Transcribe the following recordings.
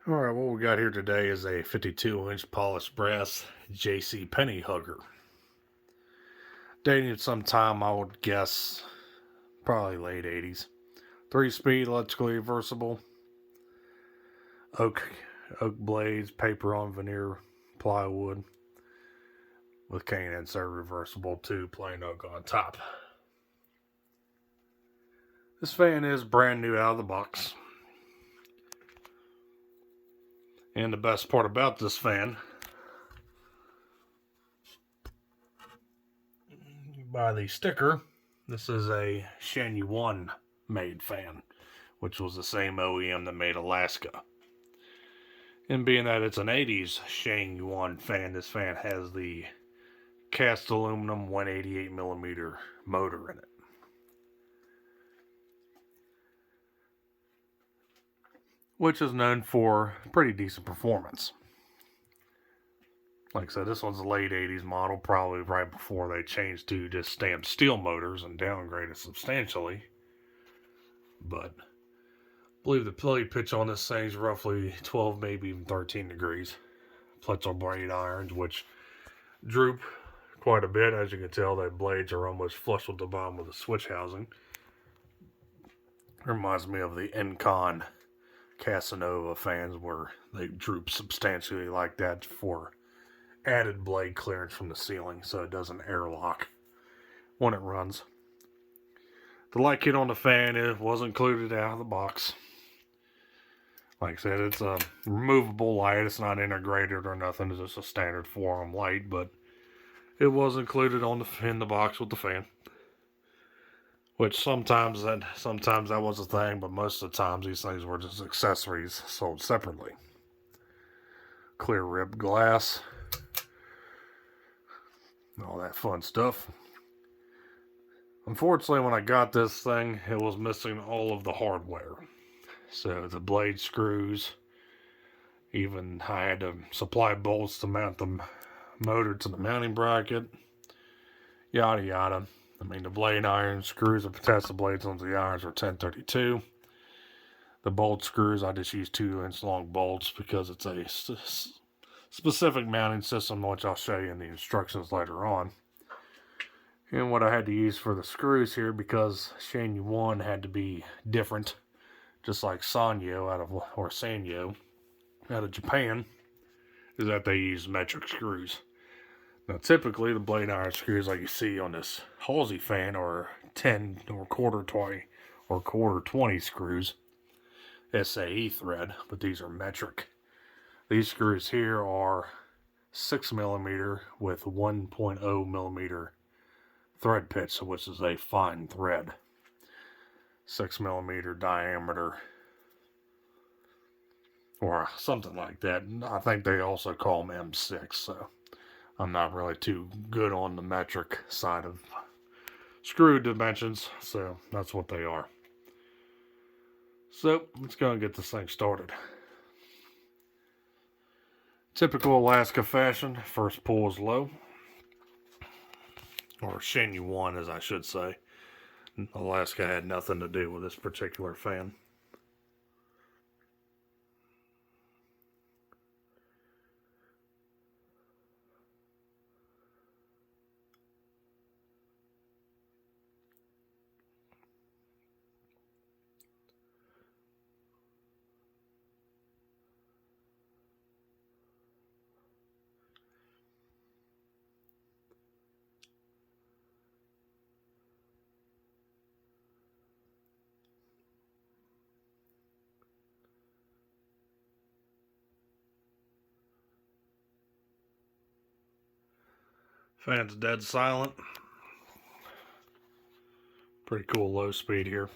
Alright, what we got here today is a 52-inch polished brass JCPenney hugger. Dating sometime, I would guess, probably late 80s. 3-speed, electrically reversible. Oak blades, paper on veneer plywood. With cane insert reversible too, plain oak on top. This fan is brand new out of the box. And the best part about this fan, you buy the sticker. This is a Sheng Yuan made fan, which was the same OEM that made Alaska. And being that it's an 80s Sheng Yuan fan, this fan has the cast aluminum 188mm motor in it. Which is known for pretty decent performance. Like I said, this one's a late 80s model, probably right before they changed to just stamped steel motors and downgraded substantially. But I believe the play pitch on this thing is roughly 12, maybe even 13 degrees. Pletzel blade irons, which droop quite a bit. As you can tell, the blades are almost flush with the bottom of the switch housing. Reminds me of the Encon Casanova fans where they droop substantially like that for added blade clearance from the ceiling so it doesn't airlock when it runs. The light kit on the fan was included out of the box. Like I said, it's a removable light. It's not integrated or nothing. It's just a standard 4-arm light, but it was included in the box with the fan. Which sometimes that was a thing, but most of the times these things were just accessories sold separately. Clear ribbed glass. All that fun stuff. Unfortunately, when I got this thing, it was missing all of the hardware. So the blade screws, even I had to supply bolts to mount the motor to the mounting bracket. Yada yada. I mean, the blade iron screws and test the blades onto the irons are 1032. The bolt screws, I just use 2-inch long bolts because it's a specific mounting system, which I'll show you in the instructions later on. And what I had to use for the screws here, because Sheng Yuan had to be different, just like Sanyo out of Japan, is that they use metric screws. Now, typically, the blade iron screws like you see on this Halsey fan are 10 or quarter 20 screws, SAE thread, but these are metric. These screws here are 6mm with 1.0mm thread pitch, which is a fine thread. 6mm diameter, or something like that. I think they also call them M6, so I'm not really too good on the metric side of screw dimensions, so that's what they are. So, let's go and get this thing started. Typical Alaska fashion, first pull is low. Or Sheng Yuan, as I should say. Alaska had nothing to do with this particular fan. Fan's dead silent. Pretty cool low speed here.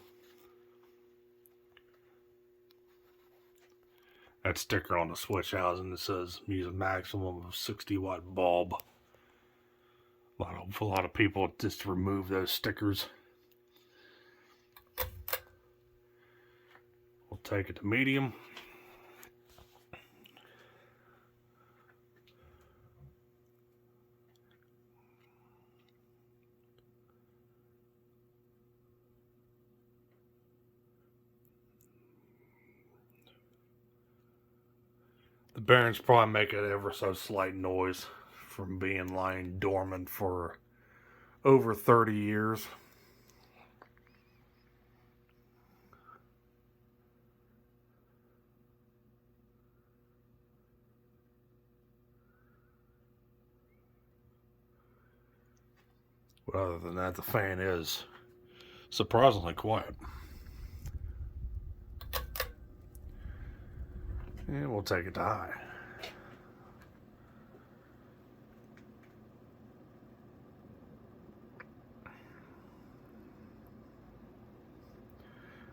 That sticker on the switch housing that says use a maximum of 60-watt bulb. A lot of people just remove those stickers. We'll take it to medium. The bearings probably make an ever so slight noise from being lying dormant for over 30 years. But other than that, the fan is surprisingly quiet. And we'll take it to high.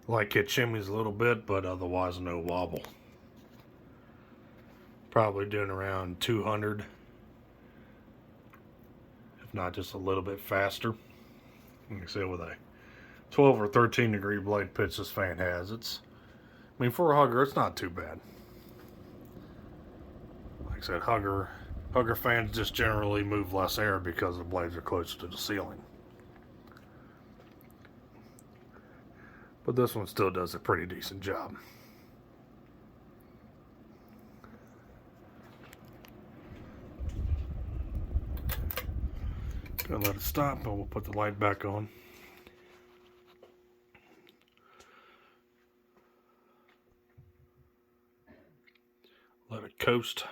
Like it chimneys a little bit, but otherwise no wobble. Probably doing around 200, if not just a little bit faster. Like I said, with a 12 or 13 degree blade pitch this fan has, for a hugger, it's not too bad. Like I said, hugger fans just generally move less air because the blades are closer to the ceiling. But this one still does a pretty decent job. Gonna let it stop, and we'll put the light back on. Let it coast.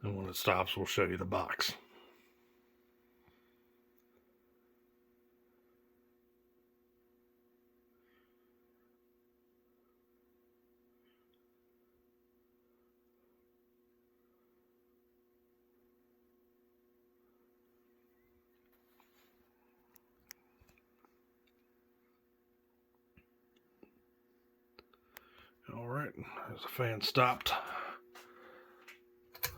And when it stops, we'll show you the box. Alright, there's the fan stopped. So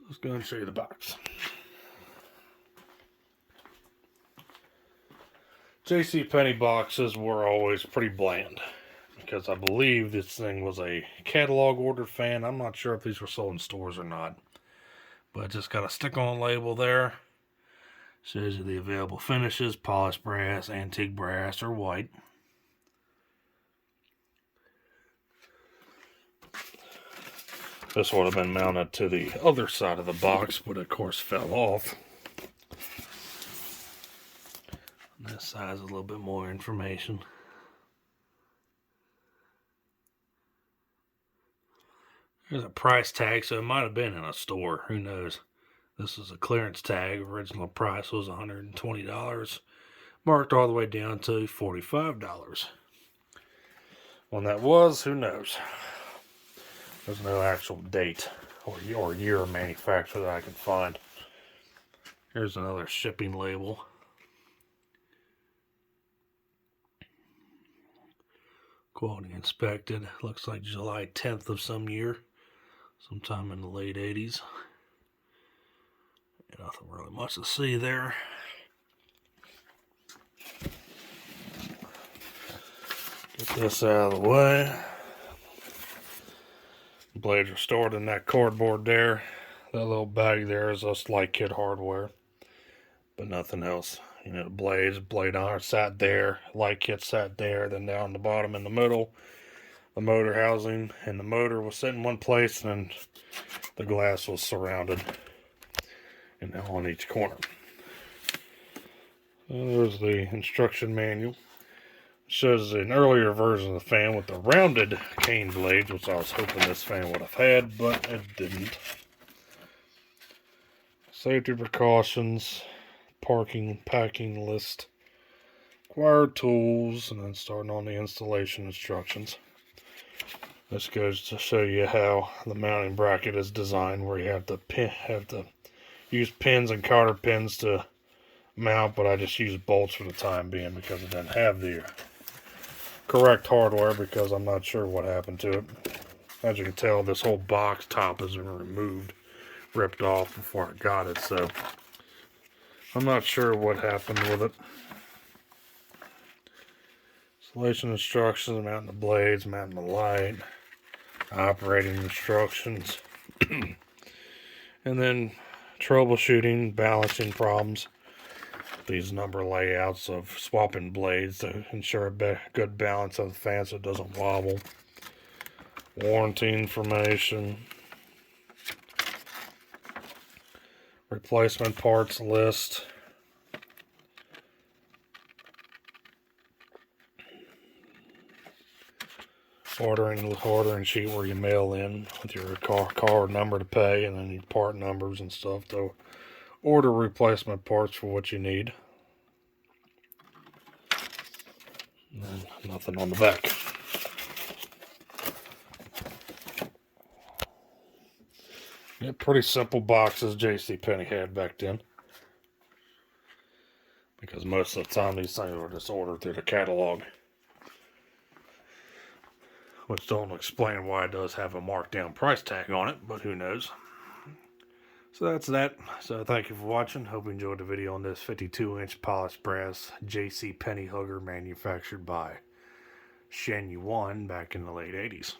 let's go and show you the box. JCPenney boxes were always pretty bland because I believe this thing was a catalog order fan. I'm not sure if these were sold in stores or not, but just got a stick-on label there. Shows you the available finishes: polished brass, antique brass, or white. This would have been mounted to the other side of the box, but of course fell off. On this side is a little bit more information. There's a price tag, so it might have been in a store. Who knows? This is a clearance tag. Original price was $120. Marked all the way down to $45. When that was, who knows? There's no actual date or year of manufacture that I can find. Here's another shipping label. Quality inspected. Looks like July 10th of some year. Sometime in the late 80s. Nothing really much to see there. Get this out of the way. Blades are stored in that cardboard there. That little bag there is just like kit hardware, but nothing else. The blades, blade iron sat there, light kit sat there, then down the bottom in the middle, the motor housing, and the motor was set in one place, and the glass was surrounded and on each corner. There's the instruction manual. Shows an earlier version of the fan with the rounded cane blades, which I was hoping this fan would have had, but it didn't. Safety precautions, packing list, required tools, and then starting on the installation instructions. This goes to show you how the mounting bracket is designed, where you have to use pins and cotter pins to mount, but I just used bolts for the time being because it didn't have the correct hardware, because I'm not sure what happened to it. As you can tell, this whole box top has been removed, ripped off before I got it, so I'm not sure what happened with it. Installation instructions, mounting the blades, mounting the light, operating instructions, and then troubleshooting, balancing problems. These number layouts of swapping blades to ensure a good balance of the fan so it doesn't wobble. warranty information, replacement parts list, ordering sheet where you mail in with your card number to pay, and then your part numbers and stuff to order replacement parts for what you need. And nothing on the back. Yeah, pretty simple boxes JCPenney had back then. Because most of the time these things were just ordered through the catalog. Which don't explain why it does have a marked down price tag on it, but who knows. So that's that. So thank you for watching. Hope you enjoyed the video on this 52-inch polished brass JCPenney hugger manufactured by Sheng Yuan back in the late 80s.